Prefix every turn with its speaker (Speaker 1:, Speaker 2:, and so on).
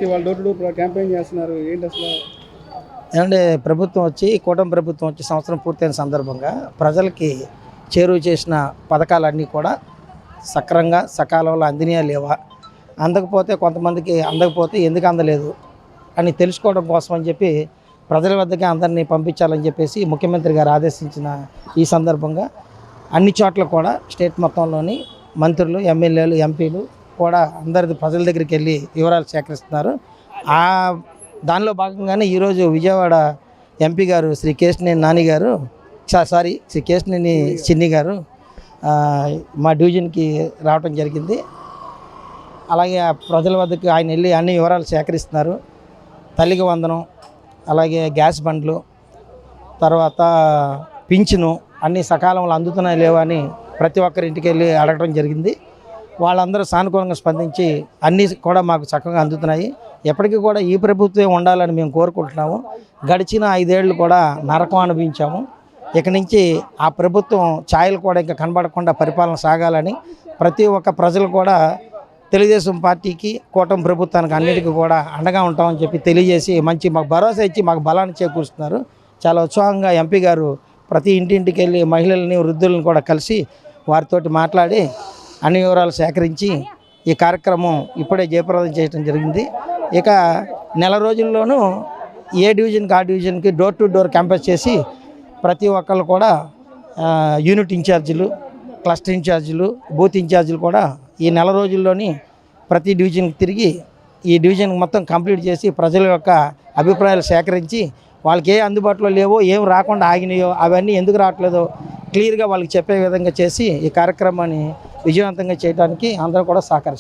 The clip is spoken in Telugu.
Speaker 1: వాళ్ళు డోర్ టు డోర్ క్యాంపెయిన్ చేస్తున్నారు ఏంటి అసలు?
Speaker 2: ఏమంటే ప్రభుత్వం వచ్చి కూటమి ప్రభుత్వం వచ్చి సంవత్సరం పూర్తయిన సందర్భంగా ప్రజలకి చేరువ చేసిన పథకాలన్నీ కూడా సక్రంగా సకాలంలో అందినయా లేవా, అందకపోతే కొంతమందికి అందకపోతే ఎందుకు అందలేదు అని తెలుసుకోవడం కోసం అని చెప్పి ప్రజల వద్దకే అందరినీ పంపించాలని చెప్పేసి ముఖ్యమంత్రి గారు ఆదేశించిన ఈ సందర్భంగా అన్ని చోట్ల కూడా స్టేట్ మొత్తంలోని మంత్రులు, ఎమ్మెల్యేలు, ఎంపీలు కూడా అందరి ప్రజల దగ్గరికి వెళ్ళి వివరాలు సేకరిస్తున్నారు. దానిలో భాగంగానే ఈరోజు విజయవాడ ఎంపీ గారు శ్రీ కేశినేని నాని గారు శ్రీ కేశినేని చిన్ని గారు మా డివిజన్కి రావడం జరిగింది. అలాగే ప్రజల వద్దకు ఆయన వెళ్ళి అన్ని వివరాలు సేకరిస్తున్నారు. తల్లికి వందనం, అలాగే గ్యాస్ బండ్లు, తర్వాత పింఛను అన్నీ సకాలంలో అందుతున్నాయి లేవా అని ప్రతి ఒక్కరి ఇంటికి వెళ్ళి అడగడం జరిగింది. వాళ్ళందరూ సానుకూలంగా స్పందించి అన్నీ కూడా మాకు చక్కగా అందుతున్నాయి. ఎప్పటికీ కూడా ఈ ప్రభుత్వం ఉండాలని మేము కోరుకుంటున్నాము. గడిచిన 5 ఏళ్ళు కూడా నరకం అనుభవించాము. ఇక నుంచి ఆ ప్రభుత్వం ఛాయలు కూడా ఇంకా కనబడకుండా పరిపాలన సాగాలని ప్రతి ఒక్క ప్రజలు కూడా తెలుగుదేశం పార్టీకి, కూటమి ప్రభుత్వానికి అన్నిటికీ కూడా అండగా ఉంటామని చెప్పి తెలియజేసి మంచి మాకు భరోసా ఇచ్చి మాకు బలాన్ని చేకూరుస్తున్నారు. చాలా ఉత్సాహంగా ఎంపీ గారు ప్రతి ఇంటింటికి వెళ్ళి మహిళల్ని, వృద్ధులను కూడా కలిసి వారితోటి మాట్లాడి అన్ని వివరాలు సేకరించి ఈ కార్యక్రమం ఇప్పుడే జయప్రదం చేయడం జరిగింది. ఇక నెల రోజుల్లోనూ ఏ డివిజన్కి ఆ డివిజన్కి డోర్ టు డోర్ క్యాంపెయిన్ చేసి ప్రతి ఒక్కళ్ళు కూడా యూనిట్ ఇన్ఛార్జీలు, క్లస్టర్ ఇన్ఛార్జీలు, బూత్ ఇన్ఛార్జీలు కూడా ఈ నెల రోజుల్లోని ప్రతి డివిజన్కి తిరిగి ఈ డివిజన్కి మొత్తం కంప్లీట్ చేసి ప్రజల యొక్క అభిప్రాయాలు సేకరించి వాళ్ళకి ఏ అందుబాటులో లేవో, ఏం రాకుండా ఆగినాయో, అవన్నీ ఎందుకు రావట్లేదో క్లియర్గా వాళ్ళకి చెప్పే విధంగా చేసి ఈ కార్యక్రమాన్ని విజయవంతంగా చేయడానికి అందరూ కూడా సహకరిస్తారు.